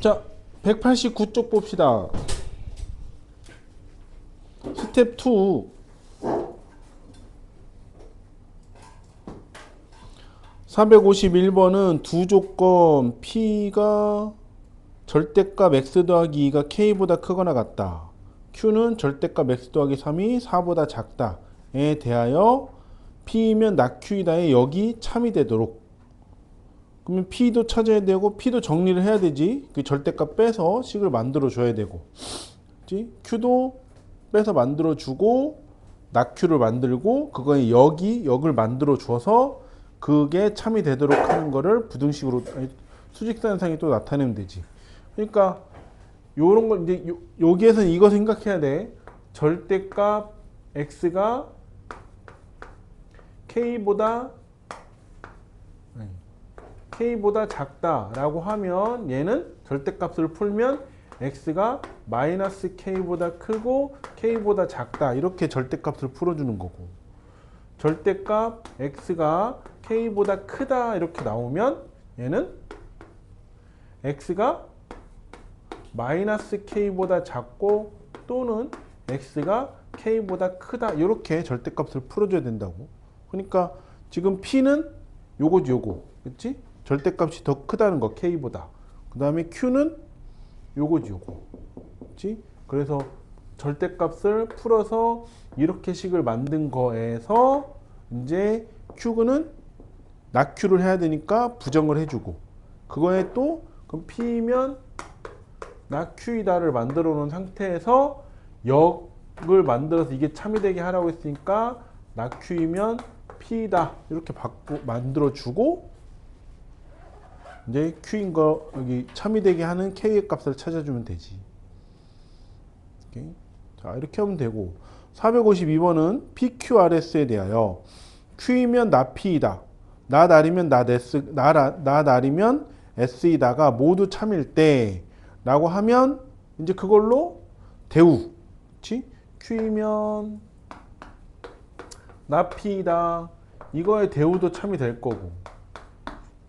자, 189쪽 봅시다. 스텝 2. 451번은 두 조건 P가 절대값 x 더하기 2가 K보다 크거나 같다. Q는 절대값 x 더하기 3이 4보다 작다에 대하여 P이면 낙Q이다에 여기 참이 되도록. 그러면 P도 찾아야 되고 P도 정리를 해야 되지. 그 절대값 빼서 식을 만들어 줘야 되고, 그치? Q도 빼서 만들어 주고 낙Q를 만들고 그거에 역을 만들어 줘서 그게 참이 되도록 하는 거를 부등식으로 수직선상에 또 나타내면 되지. 그러니까 요런 거 이제 여기에서는 이거 생각해야 돼. 절대값 x가 k보다 작다라고 하면 얘는 절대값을 풀면 x가 마이너스 k보다 크고 k보다 작다 이렇게 절대값을 풀어주는 거고, 절대값 x가 k보다 크다 이렇게 나오면 얘는 x가 마이너스 k보다 작고 또는 x가 k보다 크다 이렇게 절대값을 풀어줘야 된다고. 그러니까 지금 p는 요거지 요거, 그치? 절대값이 더 크다는 거 k보다. 그 다음에 q는 요거지 요거, 그치? 그래서 절대값을 풀어서 이렇게 식을 만든 거에서 이제 q는 낙q를 해야 되니까 부정을 해주고, 그거에 또 그럼 p면 낙q이다를 만들어 놓은 상태에서 역을 만들어서 이게 참이 되게 하라고 했으니까 낙q이면 p다 이렇게 만들어 주고, 이제 q인 거 여기 참이 되게 하는 k의 값을 찾아주면 되지. 오케이? 자, 이렇게 하면 되고, 452번은 PQRS에 대하여 Q이면 나 P이다, 나 날이면 나 날이면 S이다가 모두 참일 때 라고 하면 이제 그걸로 대우, 그치? Q이면 나 P이다 이거의 대우도 참이 될 거고,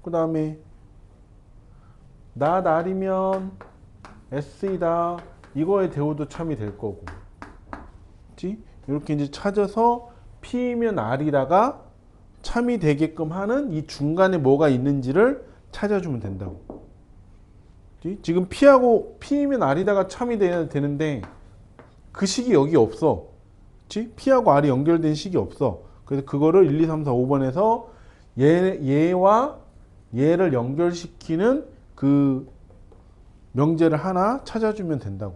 그 다음에 나 날이면 S이다 이거의 대우도 참이 될 거고, 그치? 이렇게 이제 찾아서 P이면 R이다가 참이 되게끔 하는 이 중간에 뭐가 있는지를 찾아주면 된다고. 그치? 지금 P이면 R이다가 참이 돼야 되는데 그 식이 여기 없어. 그치? P하고 R이 연결된 식이 없어. 그래서 그거를 1, 2, 3, 4, 5번에서 얘와 얘를 연결시키는 그 명제를 하나 찾아주면 된다고.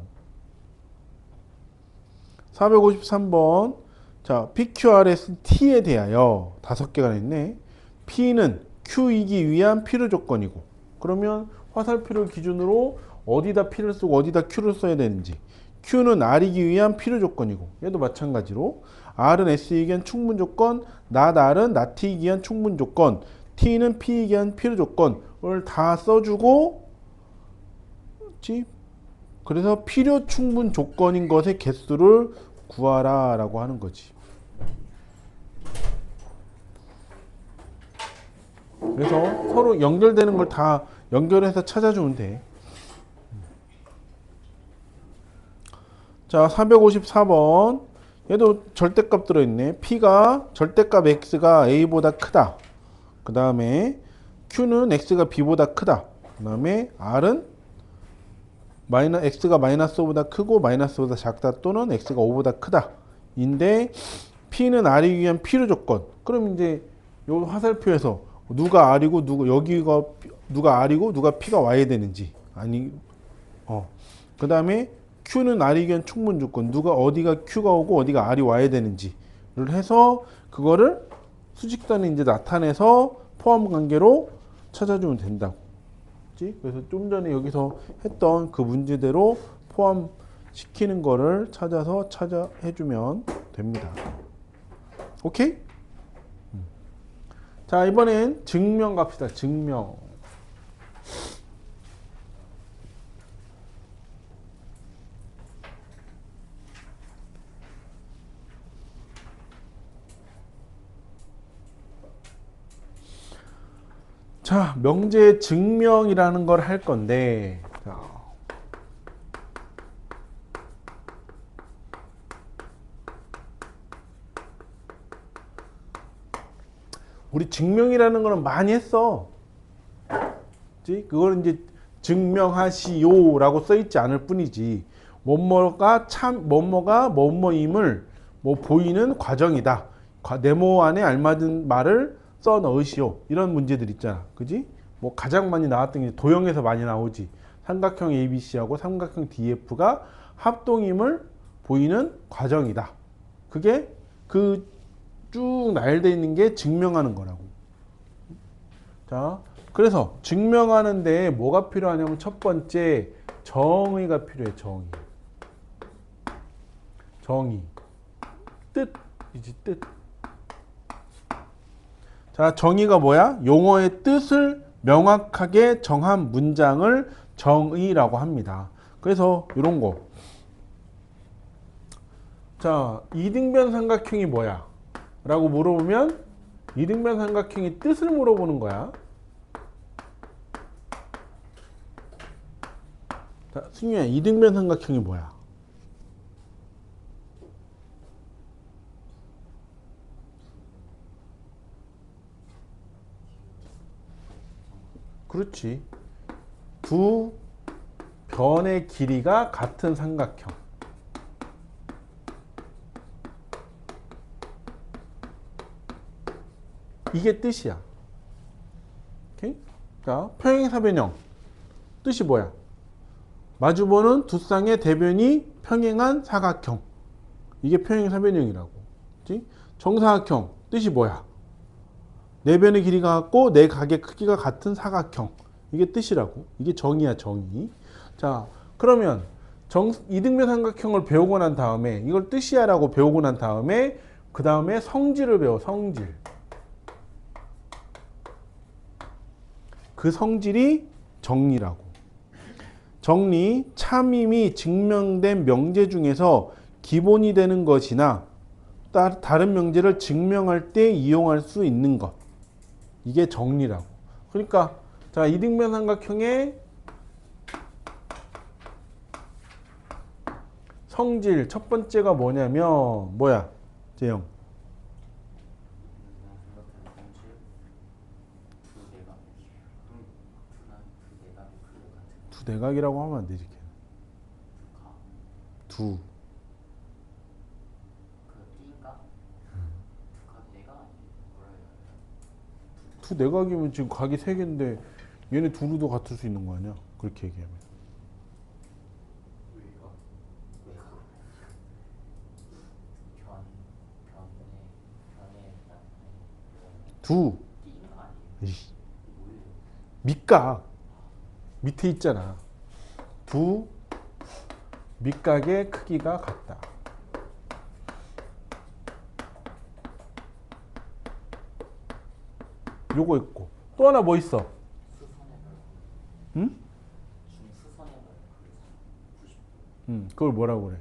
453번. 자, PQRS T에 대하여 5개가 있네. P는 Q이기 위한 필요 조건이고, 그러면 화살표를 기준으로 어디다 P를 쓰고 어디다 Q를 써야 되는지, Q는 R이기 위한 필요 조건이고, 얘도 마찬가지로 R은 S이기 위한 충분 조건, R은 T이기 위한 충분 조건, T는 P이기 위한 필요 조건을 다 써주고, 그래서 필요 충분 조건인 것의 개수를 구하라 라고 하는 거지. 그래서 서로 연결되는 걸 다 연결해서 찾아주면 돼. 자, 454번. 얘도 절대값 들어있네. P가 절대값 X가 A보다 크다. 그 다음에 Q는 X가 B보다 크다. 그 다음에 R은 X가 마이너스 5보다 크고 마이너스보다 작다 또는 X가 5보다 크다. 인데 P는 R이기 위한 필요 조건. 그럼 이제 요 화살표에서 누가 R이고 누가 R이고 누가 P가 와야 되는지, 그 다음에 Q는 R이기 위한 충분 조건, 어디가 Q가 오고 어디가 R이 와야 되는지를 해서 그거를 수직단에 이제 나타내서 포함 관계로 찾아주면 된다고. 그래서 좀 전에 여기서 했던 그 문제대로 포함시키는 거를 찾아서 해주면 됩니다. 오케이? 자, 이번엔 증명 갑시다. 증명. 자, 명제 증명이라는 걸 할 건데, 자, 우리 증명이라는 거는 많이 했어. 그치? 그걸 이제 증명하시오라고 써 있지 않을 뿐이지. 뭐뭐가 뭐뭐임을 뭐 보이는 과정이다. 네모 안에 알맞은 말을 써 넣으시오. 이런 문제들 있잖아. 그지? 뭐 가장 많이 나왔던 게 도형에서 많이 나오지. 삼각형 ABC하고 삼각형 DF가 합동임을 보이는 과정이다. 그게 그 쭉 나열되어 있는 게 증명하는 거라고. 자, 그래서 증명하는데 뭐가 필요하냐면 첫 번째 정의가 필요해. 정의. 뜻이지, 뜻. 자, 정의가 뭐야? 용어의 뜻을 명확하게 정한 문장을 정의라고 합니다. 그래서 이런 거. 자, 이등변 삼각형이 뭐야? 라고 물어보면 이등변 삼각형의 뜻을 물어보는 거야. 자, 승유야, 이등변 삼각형이 뭐야? 그렇지. 두 변의 길이가 같은 삼각형. 이게 뜻이야. 오케이? 자, 평행사변형. 뜻이 뭐야? 마주보는 두 쌍의 대변이 평행한 사각형. 이게 평행사변형이라고. 그치? 정사각형. 뜻이 뭐야? 네 변의 길이가 같고 네 각의 크기가 같은 사각형. 이게 뜻이라고. 이게 정의야, 정의. 자, 그러면 이등변 삼각형을 배우고 난 다음에 이걸 뜻이야 라고 배우고 난 다음에 그 다음에 성질을 배워. 성질. 그 성질이 정리라고. 정리, 참임이 증명된 명제 중에서 기본이 되는 것이나 다른 명제를 증명할 때 이용할 수 있는 것. 이게 정리라고. 그러니까 자, 이등변 삼각형의 성질 첫 번째가 뭐냐면 뭐야? 재영. 두 대각이라고 하면 안 되지. 두. 두 내각이면 지금 각이 세 개인데 얘네 둘도 같을 수 있는 거 아니야? 그렇게 얘기하면. 두. 밑각. 밑에 있잖아. 두 밑각의 크기가 같다. 요거 있고 또 하나 뭐 있어? 응? 그걸 뭐라고 그래?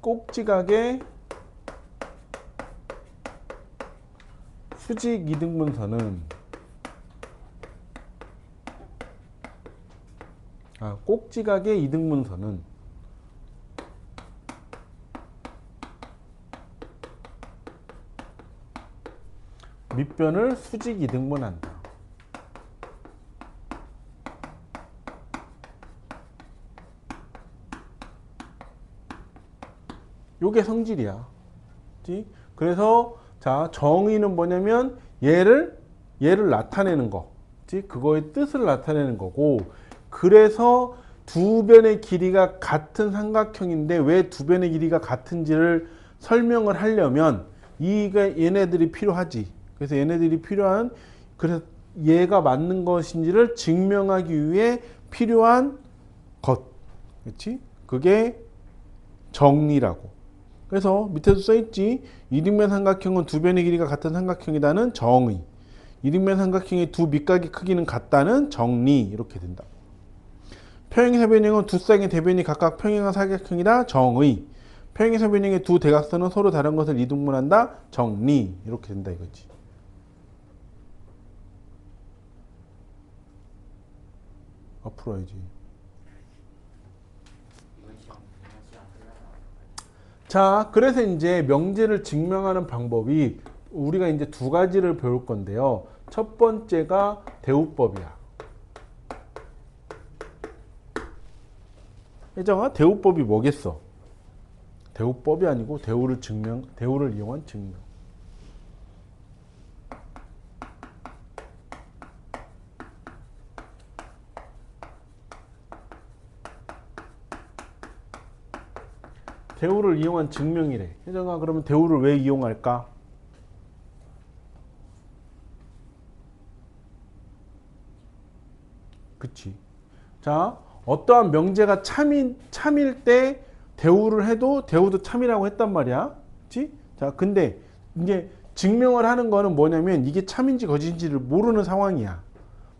꼭지각의 수직 이등분선은 꼭지각의 이등분선은 밑변을 수직 이등분한다. 요게 성질이야. 그치? 그래서 자, 정의는 뭐냐면 얘를 나타내는 거. 그치? 그거의 뜻을 나타내는 거고, 그래서 두 변의 길이가 같은 삼각형인데 왜 두 변의 길이가 같은지를 설명을 하려면 얘네들이 필요하지. 그래서 얘네들이 필요한, 그래서 얘가 맞는 것인지를 증명하기 위해 필요한 것. 그렇지? 그게 정리라고. 그래서 밑에도 써있지. 이등변 삼각형은 두 변의 길이가 같은 삼각형이다는 정의. 이등변 삼각형의 두 밑각의 크기는 같다는 정리. 이렇게 된다. 평행사변형은 두 쌍의 대변이 각각 평행한 사각형이다. 정의. 평행사변형의 두 대각선은 서로 다른 것을 이등분한다. 정리. 이렇게 된다 이거지. 앞으로 해야지. 자, 그래서 이제 명제를 증명하는 방법이 우리가 이제 두 가지를 배울 건데요. 첫 번째가 대우법이야. 혜정아, 대우법이 뭐겠어? 대우법이 아니고 대우를 이용한 증명. 대우를 이용한 증명이래. 혜정아, 그러면 대우를 왜 이용할까? 그치. 자, 어떠한 명제가 참일 때 대우를 해도 대우도 참이라고 했단 말이야. 그치? 자, 근데 이제 증명을 하는 거는 뭐냐면 이게 참인지 거짓인지를 모르는 상황이야.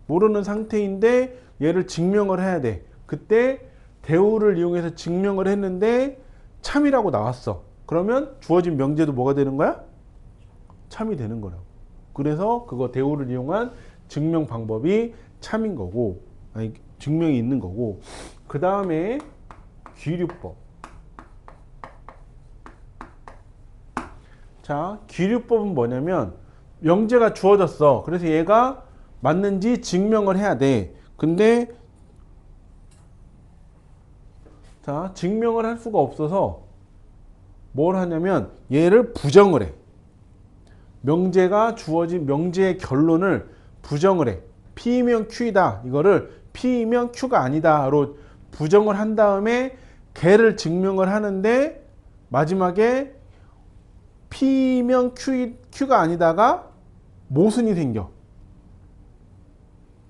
모르는 상태인데 얘를 증명을 해야 돼. 그때 대우를 이용해서 증명을 했는데 참이라고 나왔어. 그러면 주어진 명제도 뭐가 되는 거야? 참이 되는 거라고. 그래서 그거 대우를 이용한 증명 방법이 참인 거고, 아니, 증명이 있는 거고. 그 다음에 귀류법. 자, 귀류법은 뭐냐면 명제가 주어졌어. 그래서 얘가 맞는지 증명을 해야 돼. 근데 자, 증명을 할 수가 없어서 뭘 하냐면 얘를 부정을 해. 명제가 주어진 명제의 결론을 부정을 해. P이면 Q이다. 이거를 P이면 Q가 아니다로 부정을 한 다음에 걔를 증명을 하는데 마지막에 P면 Q가 아니다가 모순이 생겨.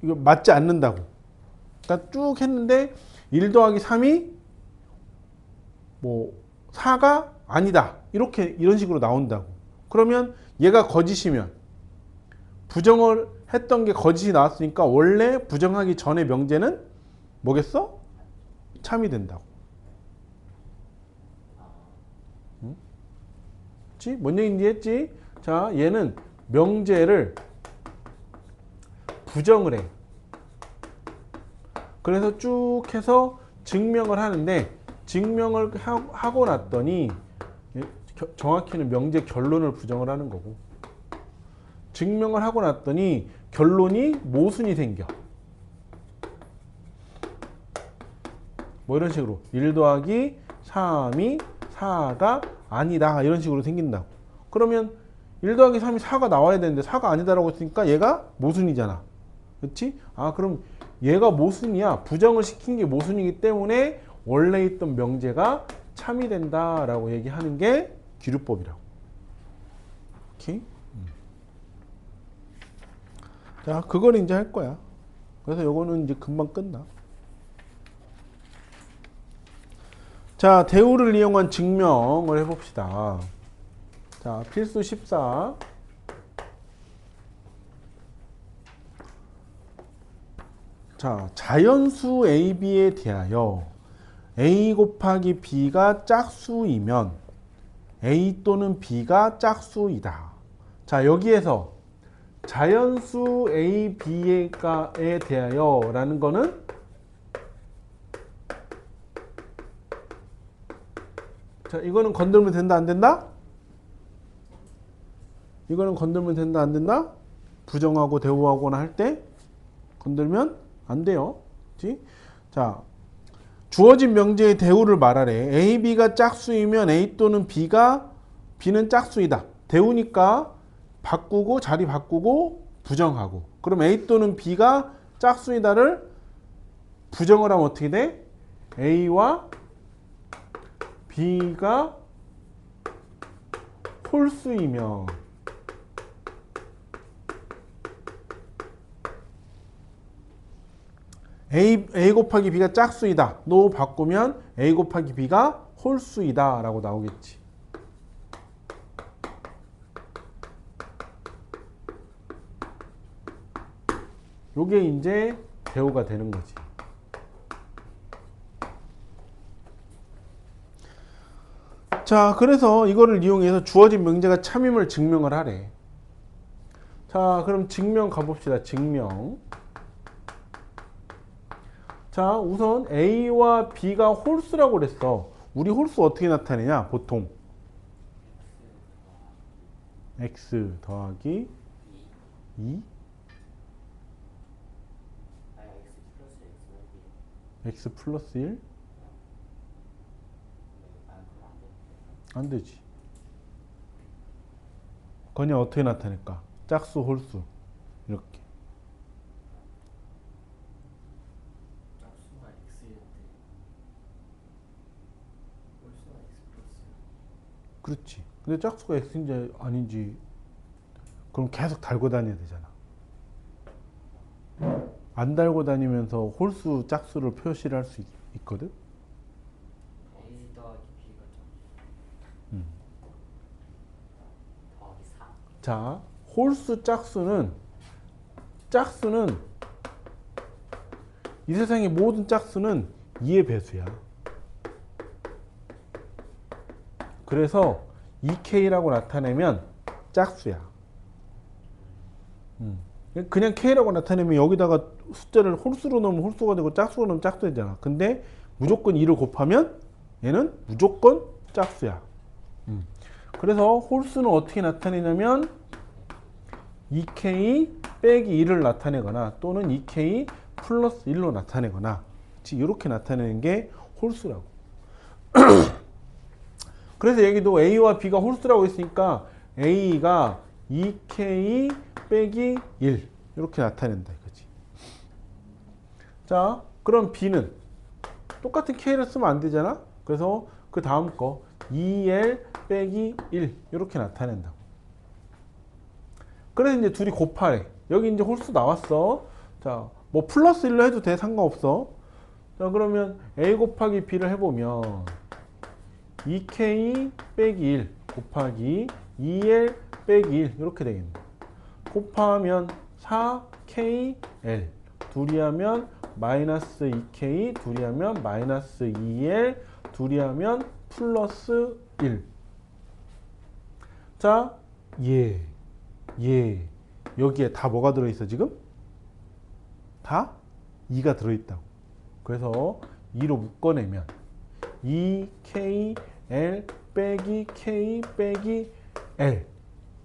이거 맞지 않는다고. 그러니까 쭉 했는데 1 더하기 3이 뭐 4가 아니다. 이런 식으로 나온다고. 그러면 얘가 거짓이면 부정을 했던 게 거짓이 나왔으니까 원래 부정하기 전에 명제는 뭐겠어? 참이 된다고. 응? 그치? 뭔 얘기인지 했지? 자, 얘는 명제를 부정을 해. 그래서 쭉 해서 증명을 하는데 증명을 하고 났더니 정확히는 명제 결론을 부정을 하는 거고 증명을 하고 났더니 결론이 모순이 생겨. 뭐 이런 식으로 1 더하기 3이 4가 아니다 이런 식으로 생긴다고. 그러면 1 더하기 3이 4가 나와야 되는데 4가 아니다라고 했으니까 얘가 모순이잖아. 그렇지? 아, 그럼 얘가 모순이야. 부정을 시킨 게 모순이기 때문에 원래 있던 명제가 참이 된다라고 얘기하는 게 귀류법이라고. 오케이? 자, 그걸 이제 할 거야. 그래서 요거는 이제 금방 끝나. 자, 대우를 이용한 증명을 해봅시다. 자, 필수 14. 자, 자연수 AB에 대하여 A 곱하기 B가 짝수이면 A 또는 B가 짝수이다. 자, 여기에서 자연수 A, B에 대하여 라는 거는 자, 이거는 건들면 된다 안 된다? 이거는 건들면 된다 안 된다? 부정하고 대우하거나 할 때 건들면 안 돼요. 그치? 자, 주어진 명제의 대우를 말하래. A, B가 짝수이면 A 또는 B는 짝수이다. 대우니까 바꾸고 자리 바꾸고 부정하고. 그럼 A 또는 B가 짝수이다를 부정을 하면 어떻게 돼? A와 B가 홀수이며 A 곱하기 B가 짝수이다. 너 바꾸면 A 곱하기 B가 홀수이다 라고 나오겠지. 요게 이제 대우가 되는 거지. 자, 그래서 이거를 이용해서 주어진 명제가 참임을 증명을 하래. 자, 그럼 증명 가봅시다. 증명. 자, 우선 A와 B가 홀수라고 그랬어. 우리 홀수 어떻게 나타내냐? 보통 X 더하기 2 X 플러스 1 안 되지. 그냥 어떻게 나타낼까? 짝수 홀수 이렇게. 짝수가 x일 때 홀수가 x 플러스 그렇지. 근데 짝수가 X인지 아닌지 그럼 계속 달고 다녀야 되잖아. 안 달고 다니면서 홀수 짝수를 표시를 할 수 있거든. a 더하기 b가 음. 더하기 4. 자, 홀수 짝수는 이 세상의 모든 짝수는 2의 배수야. 그래서 2K라고 나타내면 짝수야. 그냥 K라고 나타내면 여기다가 숫자를 홀수로 넣으면 홀수가 되고 짝수로 넣으면 짝수가 되잖아. 근데 무조건 2를 곱하면 얘는 무조건 짝수야. 그래서 홀수는 어떻게 나타내냐면 2K 빼기 1을 나타내거나 또는 2K 플러스 1로 나타내거나 이렇게 나타내는 게 홀수라고. 그래서 여기도 A와 B가 홀수라고 했으니까 A가 2K 빼기 1 이렇게 나타낸다 이거지. 자, 그럼 B는 똑같은 K를 쓰면 안 되잖아. 그래서 그 다음 거 2L 빼기 1 이렇게 나타낸다고. 그래서 이제 둘이 곱하래. 여기 이제 홀수 나왔어. 자, 뭐 플러스 1로 해도 돼. 상관없어. 자, 그러면 A 곱하기 B를 해보면 2K 빼기 1 곱하기 2L 빼기 1 이렇게 되겠네. 곱하면 4KL 둘이 하면 마이너스 2K 둘이 하면 마이너스 2L 둘이 하면 플러스 1. 자, 여기에 다 뭐가 들어있어 지금? 다 2가 들어있다고. 그래서 2로 묶어내면 2KL 빼기 K 빼기 L.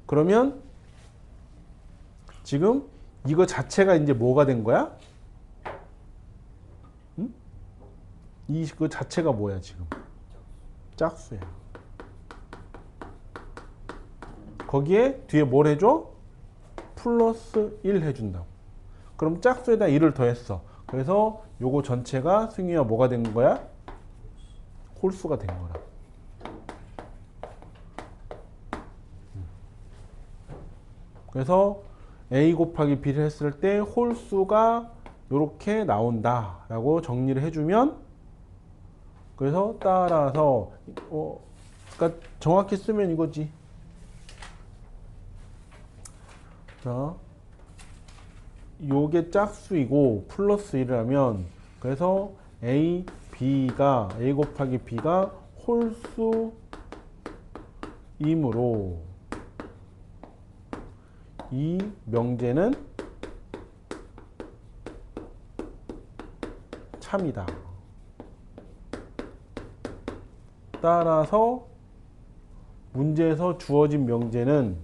그러면 지금 이거 자체가 이제 뭐가 된 거야? 응? 이거 자체가 뭐야 지금? 짝수야. 거기에 뒤에 뭘 해줘? 플러스 1 해준다고. 그럼 짝수에다 1을 더했어. 그래서 요거 전체가 승희야 뭐가 된 거야? 홀수가 된 거라. 그래서 A 곱하기 B를 했을 때 홀수가 이렇게 나온다 라고 정리를 해주면, 그래서 따라서 그러니까 정확히 쓰면 이거지. 자, 요게 짝수이고 플러스 1을 하면, 그래서 A 곱하기 B가 홀수이므로 이 명제는 참이다. 따라서 문제에서 주어진 명제도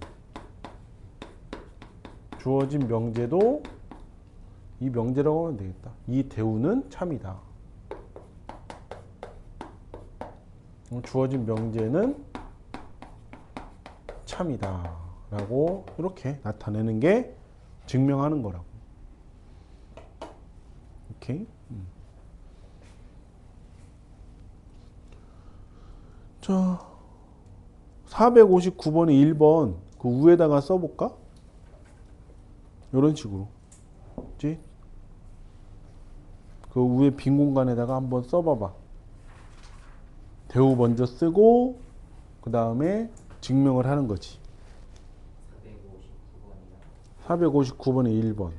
이 명제라고 하면 되겠다. 이 대우는 참이다. 주어진 명제는 참이다 라고 이렇게 나타내는 게 증명하는 거라고. 오케이. 자, 459번에 1번 그 위에다가 써볼까? 이런 식으로. 그치? 그 위에 빈 공간에다가 한번 써봐봐. 대우 먼저 쓰고 그 다음에 증명을 하는 거지. 459번에 1번.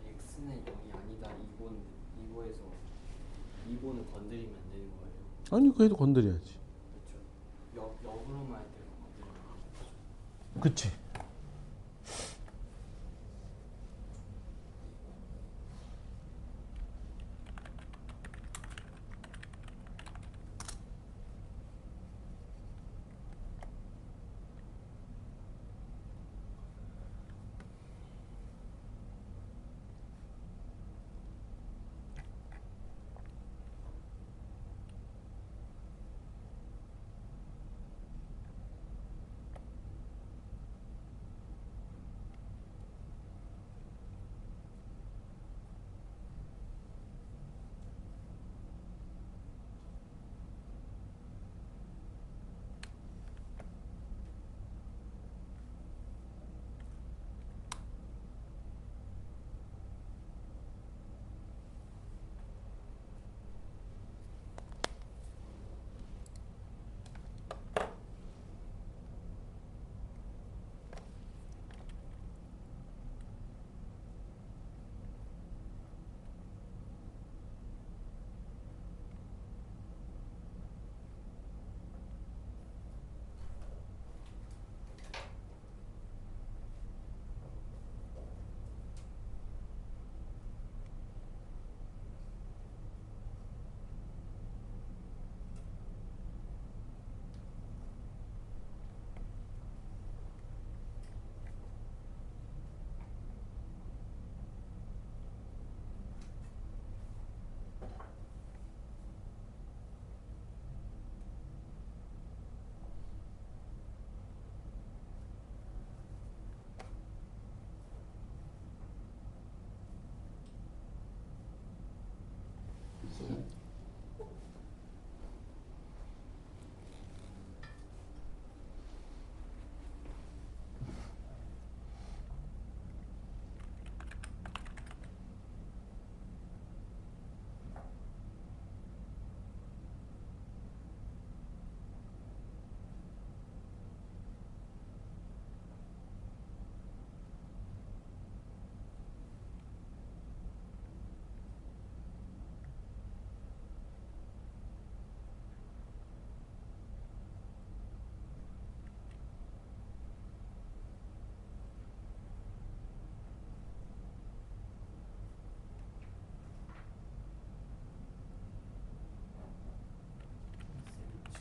x는 0이 아니다. 이거에서 2번을 건드리면 안 되는 거예요. 아니 그래도 건드려야지. 그렇죠. 그치?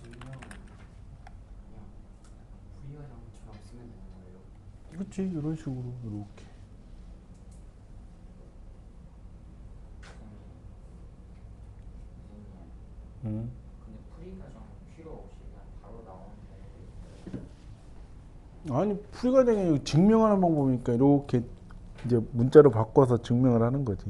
증명 그냥 프리과정처럼 쓰면 되는 거예요? 그치? 이런 식으로 이렇게. 선생님, 음. 근데 프리과정 필요 없이 그냥 바로 나오는데 아니 풀과정이 증명하는 방법이니까 이렇게 이제 문자로 바꿔서 증명을 하는 거지.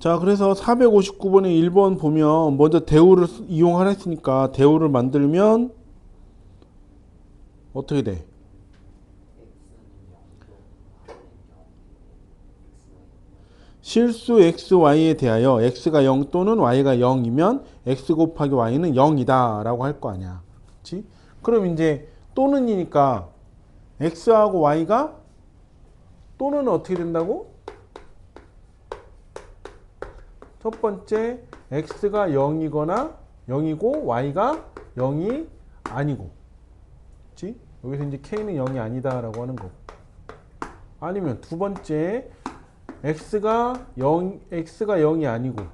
자, 그래서 459번에 1번 보면 먼저 대우를 이용하라 했으니까 대우를 만들면 어떻게 돼? 실수 xy에 대하여 x가 0 또는 y가 0이면 x 곱하기 y는 0이다 라고 할 거 아니야. 그치? 그럼 이제 또는이니까 x하고 y가 또는 어떻게 된다고? 첫 번째 x가 0이거나 0이고 y가 0이 아니고, 그치? 여기서 이제 k는 0이 아니다 라고 하는 거고, 아니면 두 번째 x가 0이 아니고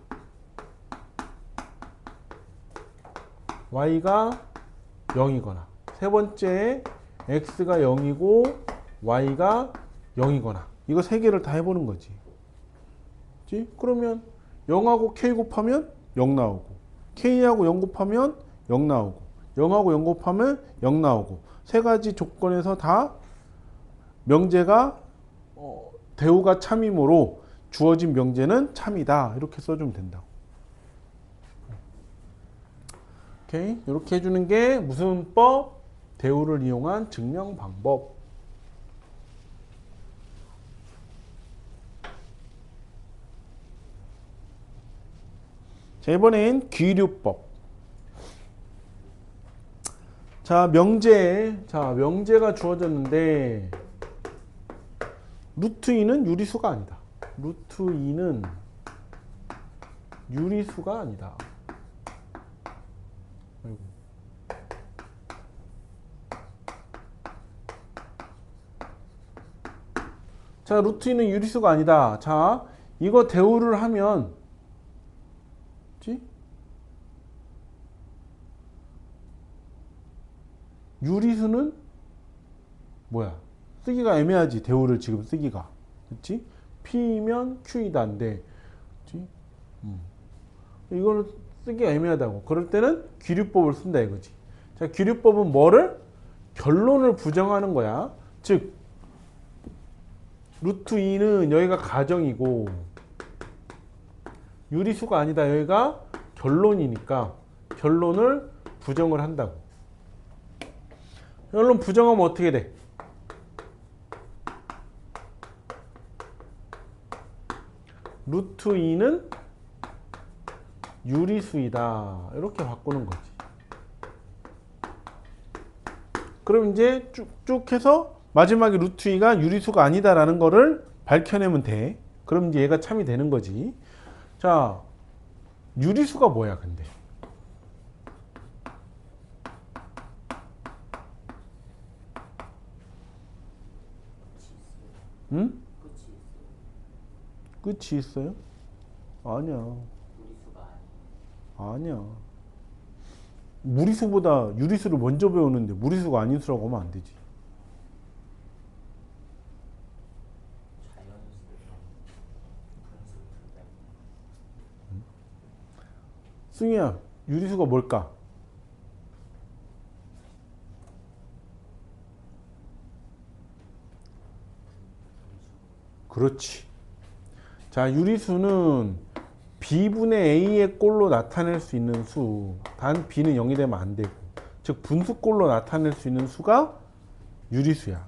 y가 0이거나, 세 번째 x가 0이고 y가 0이거나, 이거 세 개를 다 해보는 거지. 그치? 그러면 0하고 k 곱하면 0 나오고, k하고 0 곱하면 0 나오고, 0하고 0 곱하면 0 나오고, 세 가지 조건에서 다 명제가 대우가 참이므로 주어진 명제는 참이다, 이렇게 써주면 된다고. 오케이, 이렇게 해주는 게 무슨법? 대우를 이용한 증명 방법. 자, 이번엔 귀류법. 자, 명제가 주어졌는데 루트 2는 유리수가 아니다. 루트 2는 유리수가 아니다. 아이고. 자, 루트 2는 유리수가 아니다. 자, 이거 대우를 하면 뭐지? 유리수는 뭐야? 쓰기가 애매하지. 대우를 지금 쓰기가. 그렇지? P면 Q이다인데. 그렇지? 이거는 쓰기가 애매하다고. 그럴 때는 귀류법을 쓴다 이거지. 자, 귀류법은 뭐를? 결론을 부정하는 거야. 즉 루트 2는 여기가 가정이고 유리수가 아니다. 여기가 결론이니까 결론을 부정을 한다고. 결론 부정하면 어떻게 돼? 루트 2는 유리수이다. 이렇게 바꾸는 거지. 그럼 이제 쭉쭉 해서 마지막에 루트 2가 유리수가 아니다라는 거를 밝혀내면 돼. 그럼 이제 얘가 참이 되는 거지. 자, 유리수가 뭐야, 근데? 응? 끝이 있어요? 아니야. 아니야. 무리수보다 유리수를 먼저 배우는데 무리수가 아닌 수라고 하면 안 되지. 승희야, 유리수가 뭘까? 그렇지. 자, 유리수는 B분의 A의 꼴로 나타낼 수 있는 수, 단 B는 0이 되면 안 되고, 즉 분수꼴로 나타낼 수 있는 수가 유리수야.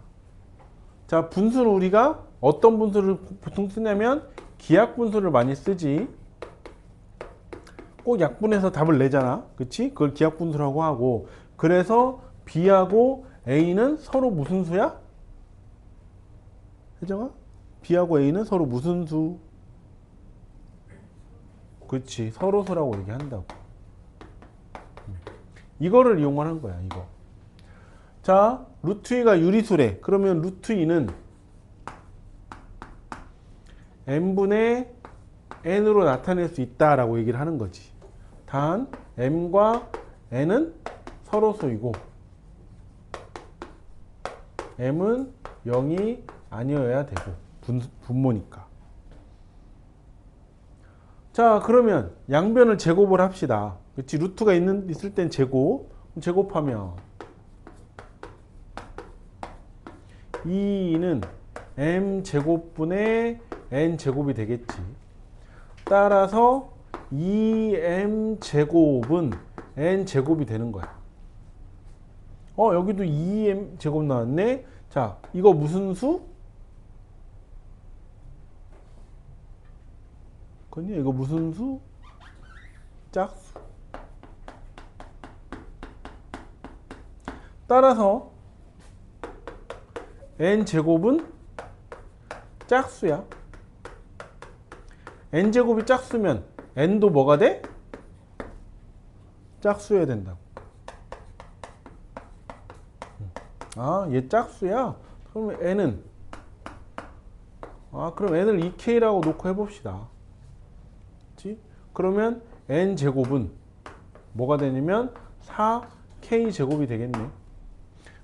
자, 분수는 우리가 어떤 분수를 보통 쓰냐면 기하분수를 많이 쓰지. 꼭 약분해서 답을 내잖아. 그치? 그걸 기하분수라고 하고, 그래서 B하고 A는 서로 무슨 수야? 혜정아? B하고 A는 서로 무슨 수? 그렇지. 서로수라고 얘기한다고. 이거를 이용하는 거야. 이거. 자, 루트 2가 유리수래. 그러면 루트 2는 n분의 n으로 나타낼 수 있다라고 얘기를 하는 거지. 단 m과 n은 서로수이고 m은 0이 아니어야 되고 분모니까. 자, 그러면 양변을 제곱을 합시다. 그렇지? 루트가 있을 땐 제곱하면 2는 m제곱분의 n제곱이 되겠지. 따라서 2m제곱은 n제곱이 되는 거야. 여기도 2m제곱 나왔네. 자, 이거 무슨 수? 그니 이거 무슨 수? 짝수. 따라서 n제곱은 짝수야. n제곱이 짝수면 n도 뭐가 돼? 짝수여야 된다고. 아, 얘 짝수야? 그러면 n은 그럼 n을 2k라고 놓고 해봅시다. 그러면 n제곱은 뭐가 되냐면 4k제곱이 되겠네.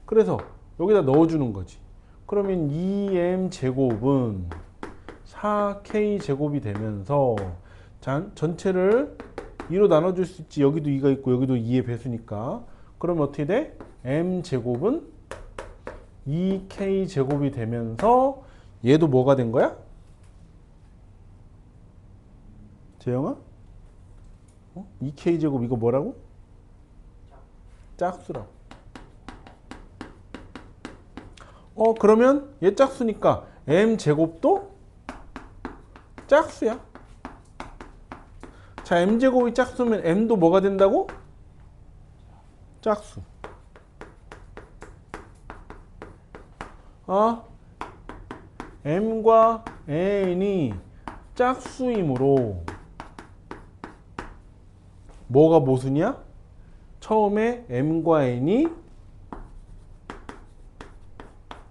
그래서 여기다 넣어주는 거지. 그러면 2m제곱은 4k제곱이 되면서 전체를 2로 나눠줄 수 있지. 여기도 2가 있고 여기도 2의 배수니까. 그러면 어떻게 돼? m제곱은 2k제곱이 되면서 얘도 뭐가 된 거야? 재영아? 2k제곱 이거 뭐라고? 짝수라고. 그러면 얘 짝수니까 m제곱도 짝수야. 자, m제곱이 짝수면 m도 뭐가 된다고? 짝수. m과 n이 짝수이므로 뭐가 모순이야? 처음에 m과 n이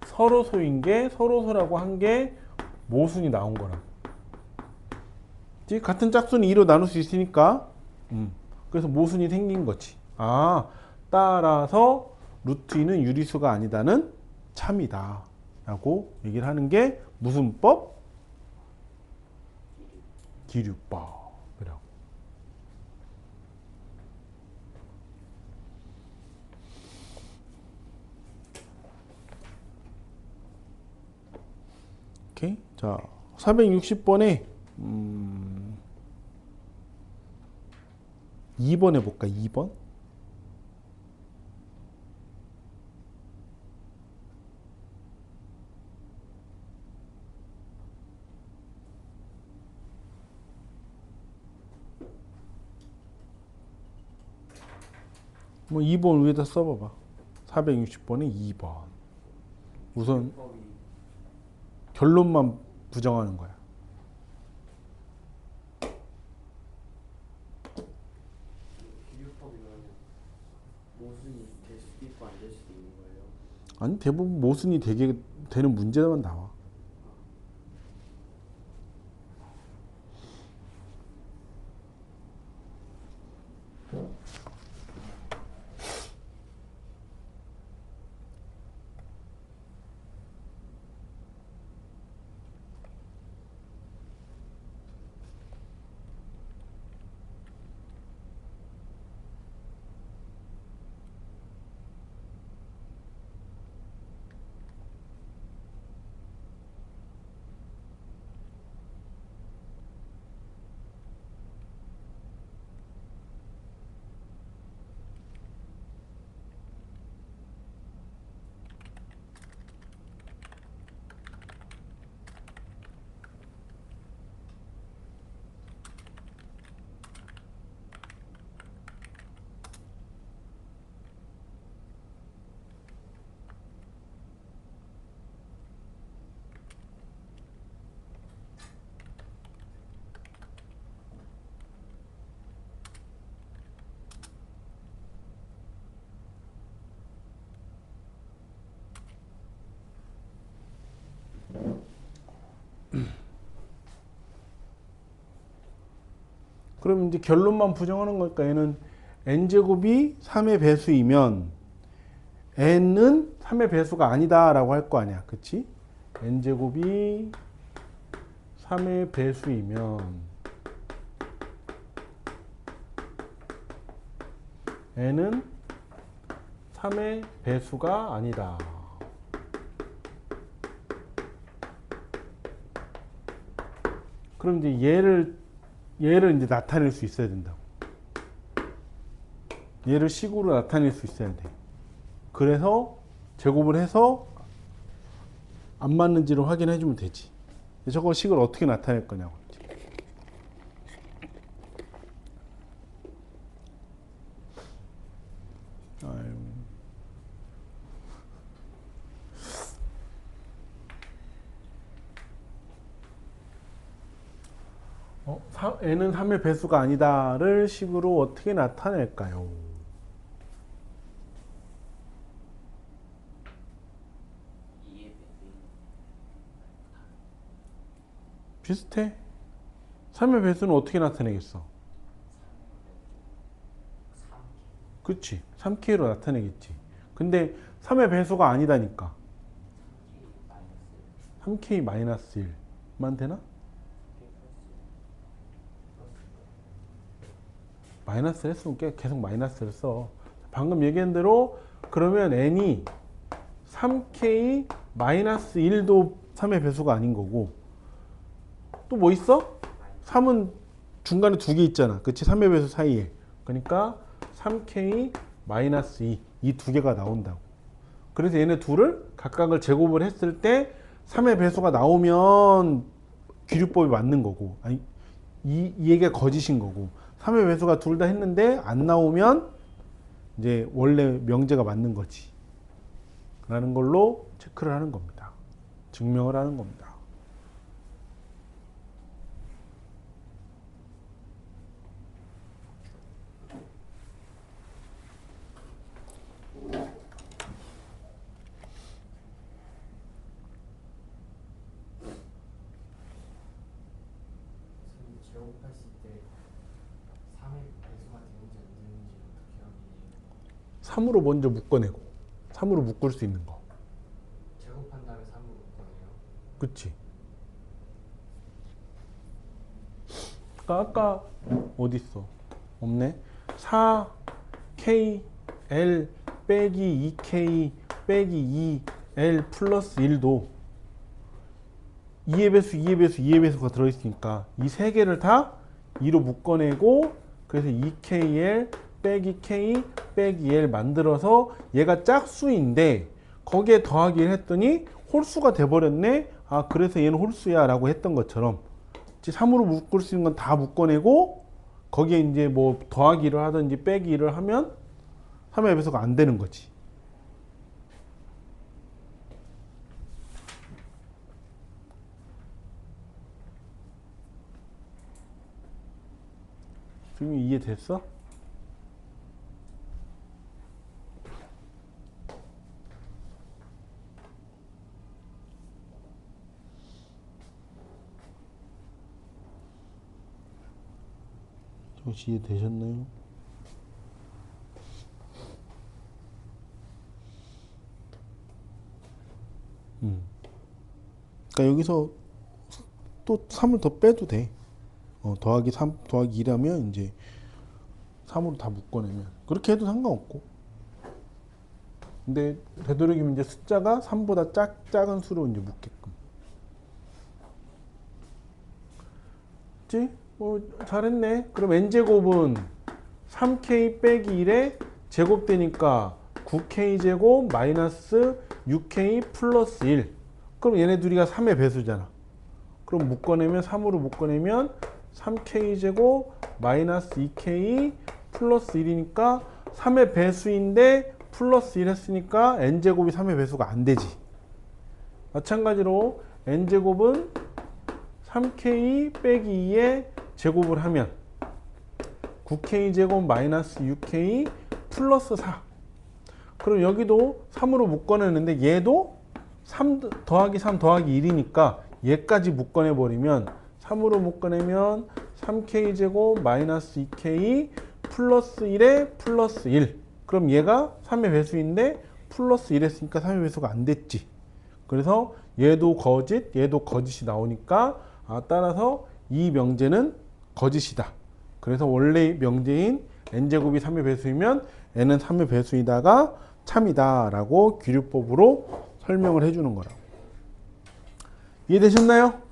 서로소인 게 서로소라고 한 게 모순이 나온 거라. 같은 짝수는 2로 나눌 수 있으니까 그래서 모순이 생긴 거지. 따라서 루트 2는 유리수가 아니다는 참이다 라고 얘기를 하는 게 무슨 법? 기류법이라고. 오케이. 자, 460번에 2번 해볼까? 2번? 뭐 2번 위에다 써봐봐. 460번에 2번. 우선 결론만 부정하는 거야. 기류법이면 모순이 될 수도 있고 안 될 수도 있는 거예요. 아니, 대부분 모순이 되게 되는 문제만 나와. 그럼 이제 결론만 부정하는 거니까 얘는 n제곱이 3의 배수이면 n은 3의 배수가 아니다 라고 할 거 아니야. 그치? n제곱이 3의 배수이면 n은 3의 배수가 아니다. 그럼 이제 얘를 이제 나타낼 수 있어야 된다고. 얘를 식으로 나타낼 수 있어야 돼. 그래서 제곱을 해서 안 맞는지를 확인해 주면 되지. 저거 식을 어떻게 나타낼 거냐고. n은 3의 배수가 아니다를 식으로 어떻게 나타낼까요? 비슷해. 3의 배수는 어떻게 나타내겠어? 그치. 3K로 나타내겠지. 근데 3의 배수가 아니다니까. 3K-1만 되나? 마이너스 했으면 계속 마이너스를 써. 방금 얘기한 대로 그러면 n이 3K-1도 3의 배수가 아닌 거고, 또 뭐 있어? 3은 중간에 두 개 있잖아. 그치? 3의 배수 사이에. 그러니까 3K-2 이 두 개가 나온다고. 그래서 얘네 둘을 각각을 제곱을 했을 때 3의 배수가 나오면 기류법이 맞는 거고, 아니 이 얘기가 거짓인 거고, 3의 배수가 둘 다 했는데 안 나오면 이제 원래 명제가 맞는 거지 라는 걸로 체크를 하는 겁니다. 증명을 하는 겁니다. 선생님 제곱했을 때 3의 배수가 되는지 안 되는지 어떻게 확인해요? 3으로 먼저 묶어내고 3으로 묶을 수 있는 거. 제곱한 다음에 3으로 묶어내요. 그치? 아까 어디 있어? 없네. 4K L 빼기 2K 빼기 2L 플러스 1도 2의 배수, 2의 배수, 2의 배수가 들어있으니까 이 세 개를 다 2로 묶어내고 그래서 2KL 빼기 K 빼기 L 만들어서 얘가 짝수인데 거기에 더하기를 했더니 홀수가 돼버렸네. 아 그래서 얘는 홀수야 라고 했던 것처럼 3으로 묶을 수 있는 건 다 묶어내고 거기에 이제 뭐 더하기를 하든지 빼기를 하면 3의 배수가 안 되는 거지. 지금 이해됐어? 혹시 이해되셨나요? 그러니까 여기서 또 3을 더 빼도 돼. 더하기 3 더하기 2라면 이제 3으로 다 묶어내면 그렇게 해도 상관없고. 근데 되도록이면 이제 숫자가 3보다 작은 수로 이제 묶게끔. 그치? 잘했네. 그럼 n제곱은 3k 빼기 1에 제곱되니까 9k 제곱 마이너스 6k 플러스 1. 그럼 얘네 둘이가 3의 배수잖아. 그럼 묶어내면 3으로 묶어내면 3k 제곱 마이너스 2k 플러스 1이니까 3의 배수인데 플러스 1 했으니까 n제곱이 3의 배수가 안 되지. 마찬가지로 n제곱은 3k 빼기 2에 제곱을 하면 9k 제곱 마이너스 6k 플러스 4. 그럼 여기도 3으로 묶어내는데 얘도 3 더하기 3 더하기 1이니까 얘까지 묶어내 버리면 3으로 묶어내면 3k 제곱 마이너스 2k 플러스 1에 플러스 1. 그럼 얘가 3의 배수인데 플러스 1 했으니까 3의 배수가 안 됐지. 그래서 얘도 거짓, 얘도 거짓이 나오니까 따라서 이 명제는 거짓이다. 그래서 원래 명제인 n제곱이 3의 배수이면 n은 3의 배수이다가 참이다 라고 귀류법으로 설명을 해주는 거라고. 이해되셨나요?